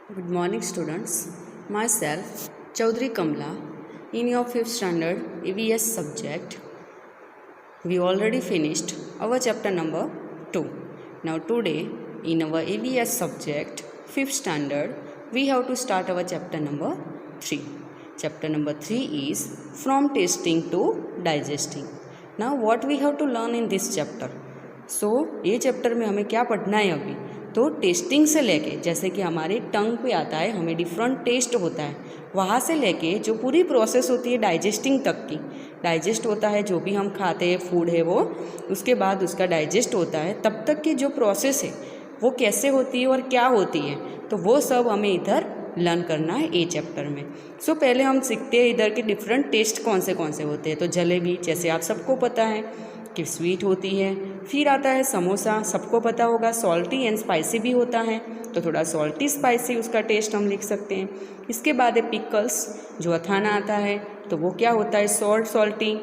Good morning, students. Myself, Chaudhary Kamla, in your 5th standard EVS subject. We already finished our chapter number 2. Now, today, in our EVS subject, 5th standard, we have to start our chapter number 3. Chapter number 3 is From Tasting to Digesting. Now, what we have to learn in this chapter? So, ये chapter में हमें क्या पढ़ना है अभी? तो testing से लेके, जैसे कि हमारे टंग पे आता है, हमें डिफरेंट टेस्ट होता है, वहाँ से लेके जो पूरी प्रोसेस होती है डाइजेस्टिंग तक की, डाइजेस्ट होता है जो भी हम खाते हैं फूड है वो, उसके बाद उसका डाइजेस्ट होता है, तब तक की जो प्रोसेस है वो कैसे होती है और क्या होती है, तो वो सब हमें इधर लर्न करना है ए चैप्टर में। सो पहले हम सीखते हैं इधर के डिफरेंट टेस्ट कौन से होते हैं। तो जलेबी जैसे आप सबको पता है कि स्वीट होती है, फिर आता है समोसा, सबको पता होगा सॉल्टी एंड स्पाइसी भी होता है, तो थोड़ा सॉल्टी स्पाइसी उसका टेस्ट हम लिख सकते हैं। इसके बाद है पिकल्स, जो अथाना आता है तो वो क्या होता है salt salty.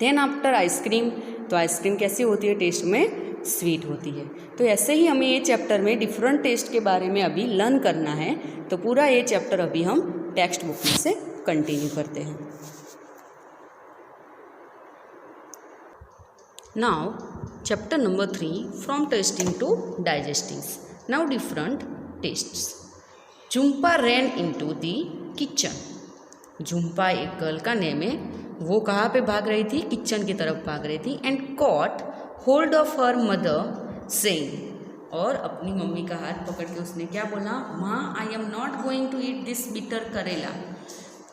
Then after ice cream, तो आइसक्रीम कैसी होती है टेस्ट में स्वीट होती है। तो ऐसे ही हमें ये चैप्टर में डिफरेंट टेस्ट के बारे में अभी लर्न करना है। तो पूरा ये चैप्टर अभी हम टेक्स्ट बुक में से कंटिन्यू करते हैं। Now, chapter number 3, From Tasting to Digesting. Now, different tastes. Jhumpa ran into the kitchen. Jhumpa एक गर्ल का नेम है, वो कहाँ पे भाग रही थी? किचन की तरफ भाग रही थी। And caught hold of her mother saying, और अपनी मम्मी का हाथ पकड़ के उसने क्या बोला? माँ, I am not going to eat this bitter karela.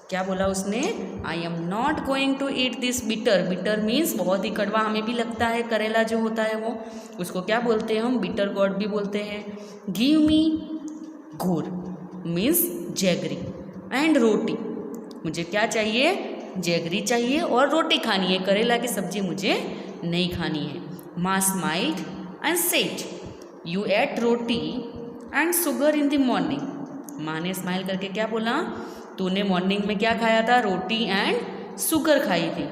क्या बोला उसने? I am not going to eat this bitter. Bitter means बहुत ही कड़वा हमें भी लगता है, करेला जो होता है वो, उसको क्या बोलते हैं हम? बिटर गॉड भी बोलते हैं। गिव मी गुड़ मीन्स जैगरी एंड रोटी, मुझे क्या चाहिए? जैगरी चाहिए और रोटी खानी है, करेला की सब्जी मुझे नहीं खानी है। माँ smiled and said, you ate roti and sugar in the morning. माँ ने स्माइल करके क्या बोला? तूने मॉर्निंग में क्या खाया था? रोटी एंड शुगर खाई थी।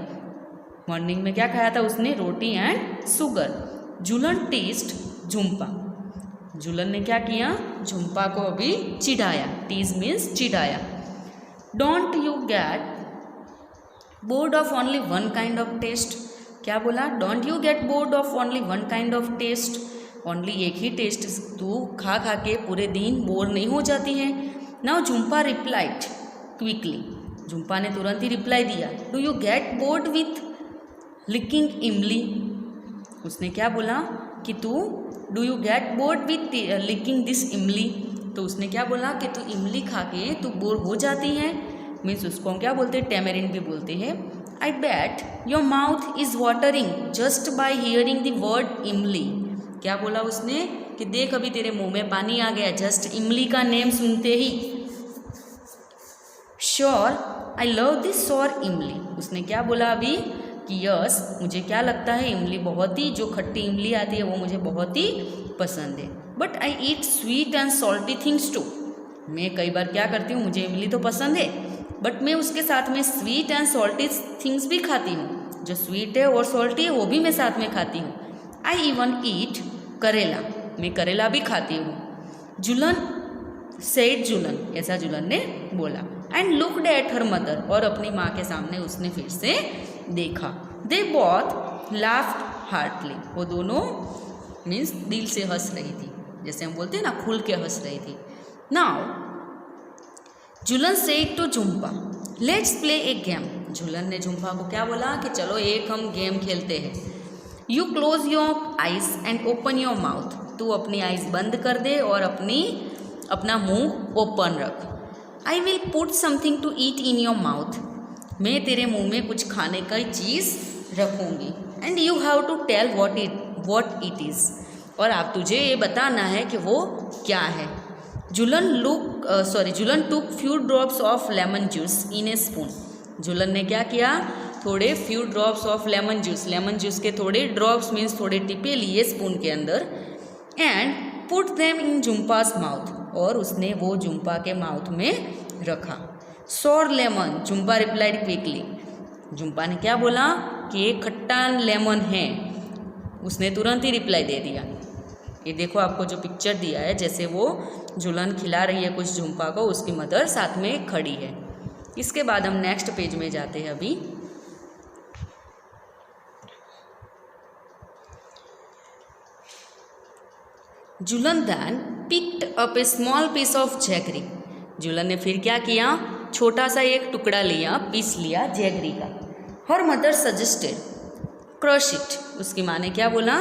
मॉर्निंग में क्या खाया था उसने? Roti and sugar. Julan teased Jhumpa, Julan ने क्या किया? झुम्पा को अभी चिढ़ाया। टीज मीन्स चिढ़ाया। Don't you get bored of only one kind of taste. क्या बोला? Don't you get bored of only one kind of taste. Only एक ही टेस्ट तू खा खा के पूरे दिन बोर नहीं हो जाती है? Now Jhumpa replied quickly, Jhumpa ने तुरंत ही रिप्लाई दिया। Do you get bored with licking imli. उसने क्या बोला कि तू do you get bored with licking this imli, तो उसने क्या बोला कि तू इमली खा के तू बोर हो जाती है। मीन्स उसको हम क्या बोलते हैं? टेमेरिन भी बोलते हैं। I bet your mouth is watering just by hearing the word imli. क्या बोला उसने? कि देख अभी तेरे मुंह में पानी आ गया जस्ट इमली का नेम सुनते ही। Sure I love this sour imli. उसने क्या बोला अभी? कि यस, मुझे क्या लगता है इमली बहुत ही, जो खट्टी इमली आती है वो मुझे बहुत ही पसंद है। But I eat sweet and salty things too. मैं कई बार क्या करती हूँ, मुझे इमली तो पसंद है बट मैं उसके साथ में स्वीट एंड सॉल्टी थिंग्स भी खाती हूँ, जो स्वीट है और सॉल्टी है वो भी मैं साथ में खाती हूँ। आई इवन ईट करेला, मैं करेला भी खाती हूँ। जुलन सेड जुलन, ऐसा जुलन ने बोला। And looked at her mother, और अपनी माँ के सामने उसने फिर से देखा। दे बोथ लाफ्ड हार्टली, वो दोनों मीन्स दिल से हंस रही थी, जैसे हम बोलते हैं ना खुल के हंस रही थी। Now Julan said to Jhumpa, let's play a game. Julan ने झुम्पा को क्या बोला? कि चलो एक हम गेम खेलते हैं। You close your eyes and open your mouth, तू अपनी आइज बंद कर दे और अपना मुंह ओपन रख। I will put something to eat in your mouth, मैं तेरे मुंह में कुछ खाने का चीज़ रखूँगी। And you have to tell what it is, और आप तुझे ये बताना है कि वो क्या है। Julan took few drops of lemon juice in a spoon. Julan ने क्या किया? थोड़े few drops of lemon juice के थोड़े ड्रॉप्स मीन्स थोड़े टिपे लिए स्पून के अंदर। And put them in Jhumpa's mouth, और उसने वो झुम्पा के माउथ में रखा। Sour lemon, Jhumpa replied quickly. Jhumpa ने क्या बोला? कि ये खट्टा लेमन है, उसने तुरंत ही रिप्लाई दे दिया। ये देखो आपको जो पिक्चर दिया है, जैसे वो जुलन खिला रही है कुछ झुम्पा को, उसकी मदर साथ में खड़ी है। इसके बाद हम नेक्स्ट पेज में जाते हैं अभी। जुलन then picked up a small piece of jaggery। जुलन ने फिर क्या किया, छोटा सा एक टुकड़ा लिया, पीस लिया जैगरी का। Her mother suggested crush it. उसकी माँ ने क्या बोला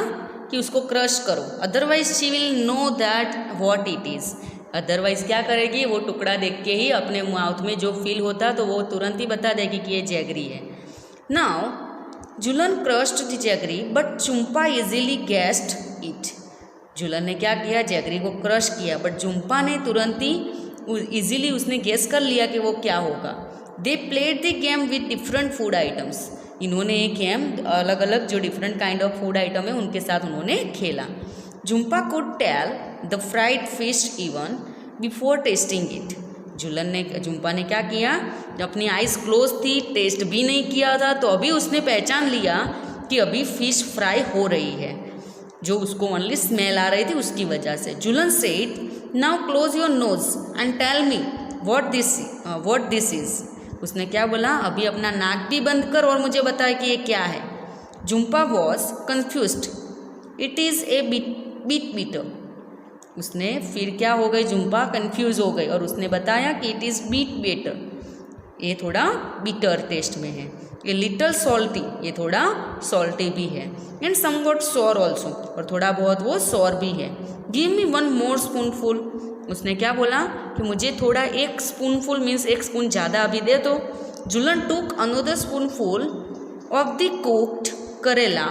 कि उसको क्रश करो, otherwise she will know that what it is. Otherwise क्या करेगी, वो टुकड़ा देख के ही अपने माउथ में जो फील होता तो वो तुरंत ही बता देगी कि ये जैगरी है। Now Julan crushed the jaggery but Jhumpa easily guessed it. Julan ने क्या किया, जैगरी को क्रश किया, बट झुम्पा ने तुरंत ही इजीली उसने गेस कर लिया कि वो क्या होगा। They played the game with different food items. इन्होंने एक गेम अलग अलग जो different kind of food item है उनके साथ उन्होंने खेला। Jhumpa could tell the fried fish even before tasting it. Jhumpa ने क्या किया, अपनी आइज क्लोज थी, टेस्ट भी नहीं किया था, तो अभी उसने पहचान लिया कि अभी फिश फ्राई हो रही है, जो उसको ओनली स्मेल आ रही थी उसकी वजह से। Julan said now close your nose and tell me what this is. उसने क्या बोला, अभी अपना नाक भी बंद कर और मुझे बता कि ये क्या है। Jhumpa was confused, it is a bit bitter. उसने फिर क्या हो गई, झुम्पा कन्फ्यूज हो गई और उसने बताया कि इट इज़ बीट बीटर, ये थोड़ा बिटर टेस्ट में है। ए लिटल सॉल्टी, ये थोड़ा सॉल्टी भी है। एंड समवॉट सॉर ऑल्सो, और थोड़ा बहुत वो सॉर भी है। Give me one more spoonful. उसने क्या बोला कि मुझे थोड़ा एक स्पूनफुल मीन्स एक स्पून ज़्यादा अभी दे दो। Julan took another spoonful of the cooked karela.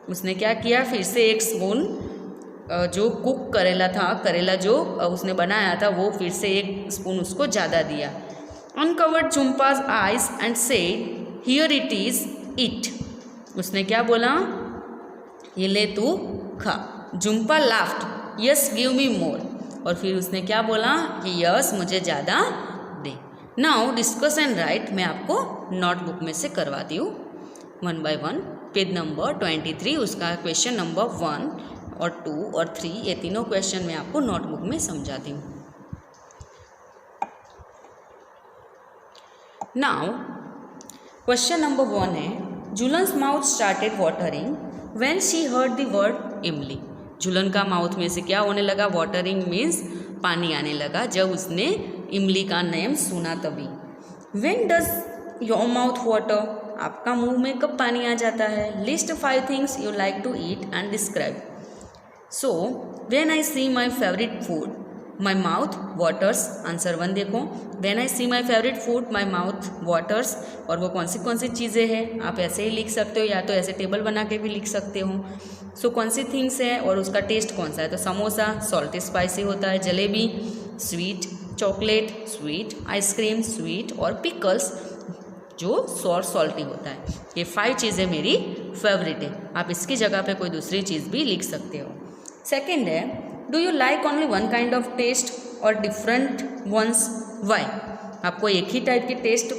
उसने क्या किया, फिर से एक स्पून जो कुक करेला था, करेला जो उसने बनाया था, वो फिर से एक स्पून उसको ज़्यादा दिया। Uncovered Jhumpa's eyes and said here it is it. उसने क्या बोला, ये ले तू खा। Jhumpa laughed, yes give me more. और फिर उसने क्या बोला कि यस मुझे ज़्यादा दे। नाउ डिस्कस एंड राइट, मैं आपको नोटबुक में से करवाती हूँ 1 by 1। पेज नंबर 23, उसका क्वेश्चन नंबर 1 और 2 और 3, ये तीनों क्वेश्चन मैं आपको नोटबुक में समझाती हूँ। नाउ क्वेश्चन नंबर 1 है, Julan's mouth started watering when she heard the word imli. Julan का माउथ में से क्या होने लगा, वाटरिंग मीन्स पानी आने लगा जब उसने इमली का नेम सुना तभी। When does your mouth water, आपका मुंह में कब पानी आ जाता है। List 5 things you like to eat and describe. So when I see my favourite food my mouth waters. Answer 1 देखो, when I see my favourite food my mouth waters. और वो कौन सी चीज़ें हैं, आप ऐसे ही लिख सकते हो या तो ऐसे टेबल बना के भी लिख सकते हो। सो कौन सी थिंग्स है और उसका टेस्ट कौन सा है, तो समोसा सॉल्टी स्पाइसी होता है, jalebi sweet, chocolate sweet, ice cream sweet और पिकल्स जो सॉल्टी होता है। ये 5 चीज़ें मेरी फेवरेट है। आप इसकी जगह पे कोई दूसरी चीज़ भी लिख सकते हो। सेकेंड है, do you like only one kind of taste और डिफरेंट वंस, वाई। आपको एक ही टाइप के टेस्ट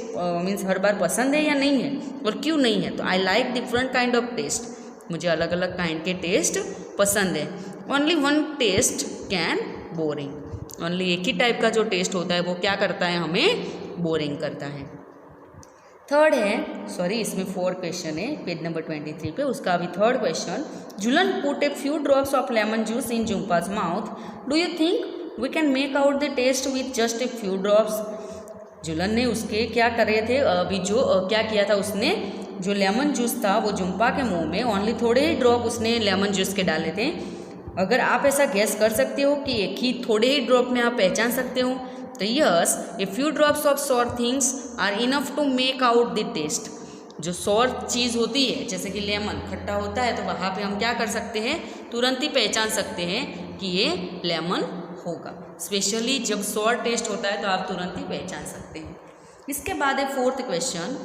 मीन्स हर बार पसंद है या नहीं है और क्यों नहीं है, तो I like different kind of taste, मुझे अलग अलग काइंड के टेस्ट पसंद है। Only one taste can boring, only एक ही टाइप का जो टेस्ट होता है वो क्या करता है, हमें बोरिंग करता है। थर्ड है, सॉरी इसमें 4 क्वेश्चन है पेज नंबर 23 पे, उसका अभी third question, Julan put a few drops of lemon juice in Jhumpa's mouth, do you think we can make out the taste with just a few drops. Julan ने उसके क्या कर रहे थे, अभी जो क्या किया था उसने, जो लेमन जूस था वो झुम्पा के मुंह में ओनली थोड़े ही ड्रॉप उसने लेमन जूस के डाले थे। अगर आप ऐसा गैस कर सकते हो कि एक ही थोड़े ही ड्रॉप में आप पहचान सकते हो, तो yes a few drops of sour things are enough to make out the taste. जो सॉर चीज़ होती है जैसे कि लेमन खट्टा होता है, तो वहाँ पे हम क्या कर सकते हैं, तुरंत ही पहचान सकते हैं कि ये लेमन होगा। स्पेशली जब सॉर टेस्ट होता है तो आप तुरंत ही पहचान सकते हैं। इसके बाद है 4th question,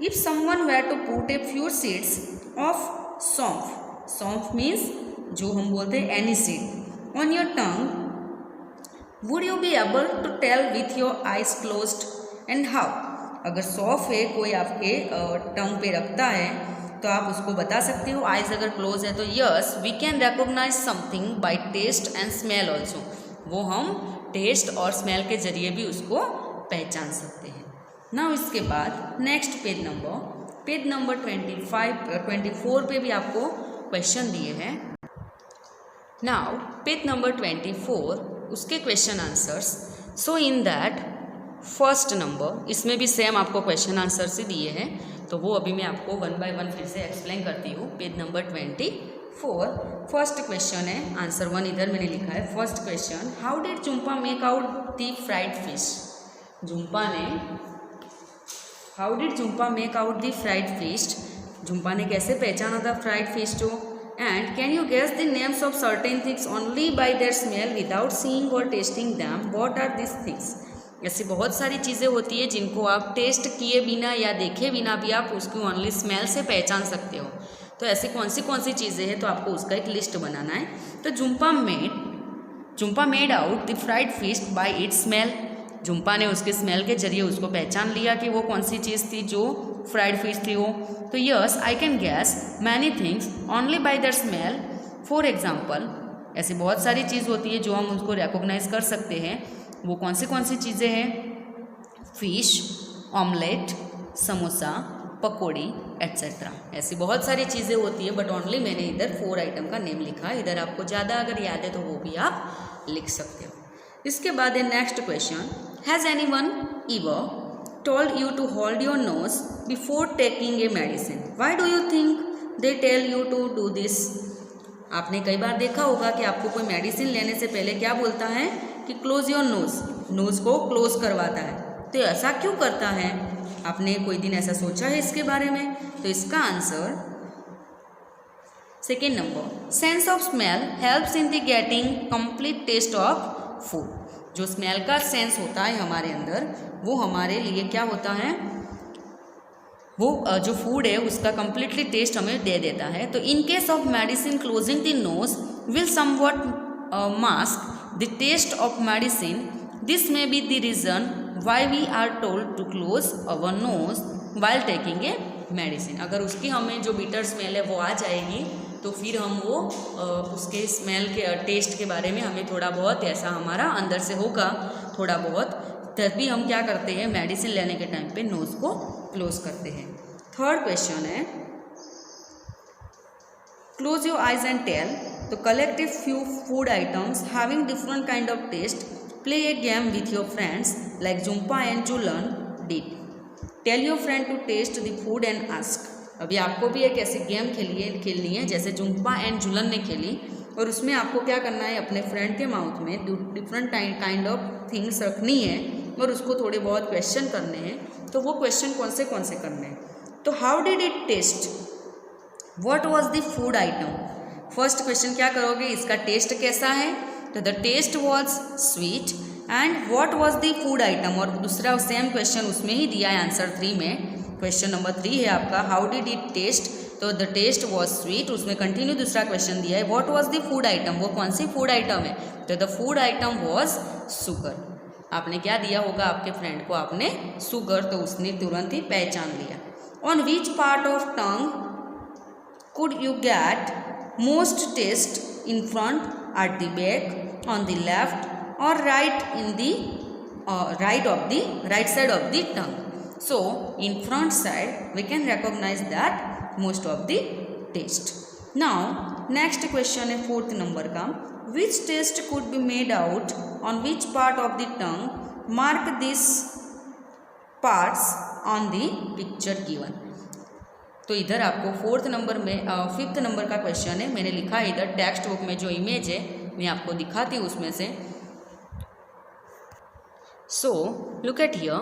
if someone were to put a few seeds of saunf, saunf means जो हम बोलते हैं any seed, on your tongue, would you be able to tell with your eyes closed and how. अगर सौंफ है कोई आपके टंग पे रखता है तो आप उसको बता सकते हो। आइज अगर क्लोज है तो yes we can recognise something by taste and smell also, वो हम टेस्ट और स्मेल के जरिए भी उसको पहचान सकते हैं। ना इसके बाद नेक्स्ट पेज नंबर 24 पे भी आपको क्वेश्चन दिए हैं। नाउ पेज नंबर 24 उसके question answers. So in that first number, इसमें भी सेम आपको क्वेश्चन आंसर्स ही दिए हैं, तो वो अभी मैं आपको 1 बाय 1 फिर से एक्सप्लेन करती हूँ। पेज नंबर 24 फर्स्ट क्वेश्चन है, आंसर 1 इधर मैंने लिखा है। First question, how did Jhumpa make out the fried fish. How did Jhumpa make out the fried fish, Jhumpa ने कैसे पहचाना था फ्राइड फिश को। And can you guess the names of certain things only by their smell without seeing or tasting them, what are this things. ऐसी बहुत सारी चीज़ें होती है जिनको आप टेस्ट किए बिना या देखे बिना भी आप उसको ओनली स्मेल से पहचान सकते हो। तो ऐसी कौन सी चीज़ें हैं, तो आपको उसका एक लिस्ट बनाना है। तो Jhumpa made out the fried fish bye it's smell, Jhumpa ने उसके स्मेल के जरिए उसको पहचान लिया कि वो कौन सी चीज़ थी जो फ्राइड फिश थी वो। तो yes I can gas many things only by that smell. For example, ऐसी बहुत सारी चीज़ होती है जो हम उसको रिकॉग्नाइज कर सकते हैं। वो कौन सी चीज़ें हैं, फिश, ऑमलेट, समोसा, पकौड़ी एट्सेट्रा। ऐसी बहुत सारी चीज़ें होती है, बट ओनली मैंने इधर 4 आइटम का नेम लिखा है। इधर आपको ज़्यादा अगर याद है तो वो भी आप लिख सकते हो। इसके बाद है next question, has anyone ever told you to hold your nose before taking a medicine, why do you think they tell you to do this. आपने कई बार देखा होगा कि आपको कोई मेडिसिन लेने से पहले क्या बोलता है कि क्लोज योर नोज को क्लोज करवाता है। तो ऐसा क्यों करता है, आपने कोई दिन ऐसा सोचा है इसके बारे में। तो इसका answer second number, sense of smell helps in the getting complete taste of food. जो स्मेल का सेंस होता है हमारे अंदर, वो हमारे लिए क्या होता है, वो जो फूड है उसका कंप्लीटली टेस्ट हमें दे देता है। तो in case of medicine closing the nose will somewhat mask the taste of medicine, this may be the reason why we are told to close our nose while taking a medicine. अगर उसकी हमें जो bitter smell है वो आ जाएगी तो फिर हम वो उसके स्मेल के टेस्ट के बारे में हमें थोड़ा बहुत ऐसा हमारा अंदर से होगा थोड़ा बहुत, तभी हम क्या करते हैं मेडिसिन लेने के टाइम पे नोज को क्लोज करते हैं। थर्ड क्वेश्चन है, close your eyes and tell to collect a few food items having different kind of taste, play a game with your friends like Jhumpa and Julan did, tell your friend to taste the food and ask. अभी आपको भी एक ऐसी game खेलनी है जैसे Jhumpa and जुलन ने खेली, और उसमें आपको क्या करना है, अपने फ्रेंड के माउथ में डिफरेंट काइंड ऑफ थिंग्स रखनी है और उसको थोड़े बहुत क्वेश्चन करने हैं। तो वो क्वेश्चन कौन से करने हैं, तो how did it taste, what was the food item. First question क्या करोगे, इसका टेस्ट कैसा है, तो the taste was sweet and what was the food item. और दूसरा सेम क्वेश्चन उसमें ही दिया है आंसर 3 में, क्वेश्चन नंबर 3 है आपका, हाउ डिड इट टेस्ट, तो द टेस्ट वाज स्वीट, उसमें कंटिन्यू दूसरा क्वेश्चन दिया है what was the food item, वो कौन सी फूड आइटम है, तो the food item was sugar. आपने क्या दिया होगा आपके फ्रेंड को, आपने शुगर, तो उसने तुरंत ही पहचान लिया। On which part of tongue could you get most taste, in front, at the back, on the left or right in the right side of the tongue. So in front side we can recognize that most of the taste. Now next question है 4th number का, which taste could be made out on which part of the tongue, mark these parts on the picture given. तो इधर आपको 4th number में 5th number का question है, मैंने लिखा है इधर टेक्स्ट बुक में जो इमेज है मैं आपको दिखाती हूँ उसमें से। So look at here,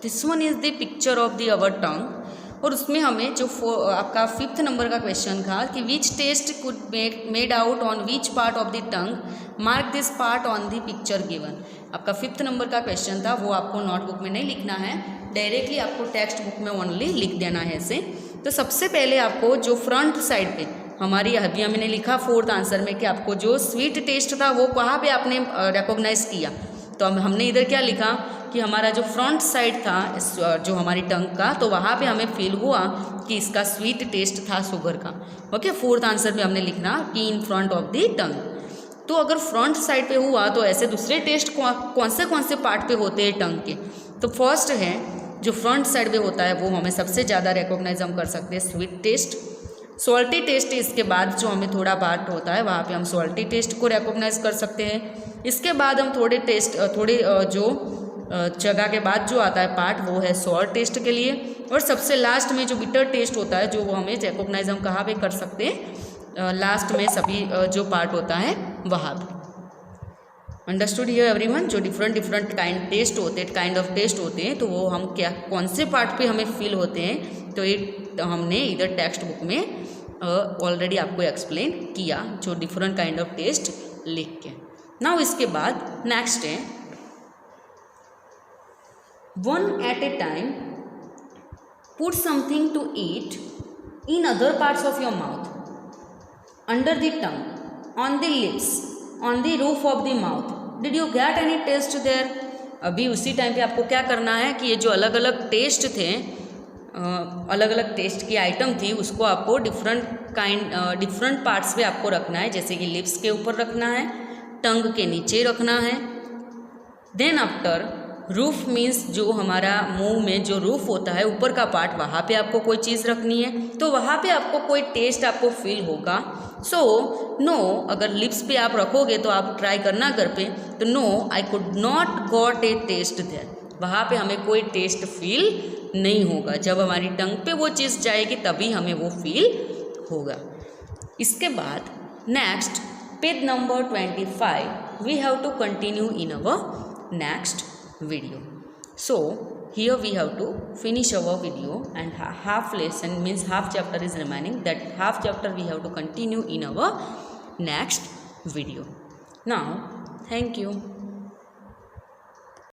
this one is the picture of the our tongue, और उसमें हमें जो आपका 5th नंबर का क्वेश्चन था कि which taste could made out on which part of the tongue, mark this part on the picture given. आपका 5th number का क्वेश्चन था, वो आपको नोटबुक में नहीं लिखना है, डायरेक्टली आपको टेक्स्ट बुक में ओनली लिख देना है ऐसे। तो सबसे पहले आपको जो फ्रंट साइड पे हमारी अभी मैंने लिखा 4th आंसर में कि आपको जो स्वीट टेस्ट था वो कहाँ पे आपने रिकॉग्नाइज किया, तो हमने इधर क्या लिखा कि हमारा जो फ्रंट साइड था जो हमारी टंग का, तो वहाँ पे हमें फील हुआ कि इसका स्वीट टेस्ट था शुगर का। ओके, फोर्थ आंसर में हमने लिखना कि इन फ्रंट ऑफ द टंग। तो अगर फ्रंट साइड पे हुआ तो ऐसे दूसरे टेस्ट कौन से पार्ट पे होते हैं टंग के? तो फर्स्ट है जो फ्रंट साइड पे होता है वो हमें सबसे ज़्यादा रिकॉग्नाइज हम कर सकते हैं स्वीट टेस्ट। सॉल्टी टेस्ट इसके बाद जो हमें थोड़ा पार्ट होता है वहाँ पे हम सॉल्टी टेस्ट को रिकॉग्नाइज कर सकते हैं। इसके बाद हम थोड़े जो जगह के बाद जो आता है पार्ट वो है सॉर टेस्ट के लिए। और सबसे लास्ट में जो बिटर टेस्ट होता है जो वो हमें रिकॉग्नाइज हम कहाँ पे कर सकते हैं? लास्ट में सभी जो पार्ट होता है वहाँ पे। Understood here everyone? जो डिफरेंट काइंड ऑफ टेस्ट होते हैं तो वो हम कौन से पार्ट पे हमें फील होते हैं, तो ये हमने इधर टेक्स्ट बुक में ऑलरेडी आपको एक्सप्लेन किया, जो डिफरेंट काइंड ऑफ टेस्ट लिख के। नाउ इसके बाद नेक्स्ट है one at a time put something to eat in other parts of your mouth, under the tongue, on the lips, on the roof of the mouth. Did you get any taste there? अभी उसी time पे आपको क्या करना है कि ये जो अलग अलग टेस्ट थे, अलग अलग टेस्ट की आइटम थी, उसको आपको डिफरेंट पार्ट्स पे आपको रखना है। जैसे कि लिप्स के ऊपर रखना है, टंग के नीचे रखना है। देन आफ्टर रूफ मीन्स जो हमारा मुंह में जो रूफ होता है ऊपर का पार्ट, वहाँ पे आपको कोई चीज़ रखनी है, तो वहाँ पे आपको कोई टेस्ट आपको फील होगा। सो नो, अगर लिप्स पे आप रखोगे तो आप ट्राई करना घर पे, तो no I could not got a taste there, वहाँ पे हमें कोई टेस्ट फील नहीं होगा। जब हमारी टंग पे वो चीज़ जाएगी तभी हमें वो फील होगा। इसके बाद next page number 25 we have to continue in our next video. So here we have to finish our video and half lesson means half chapter is remaining. That half chapter we have to continue in our next video. Now thank you.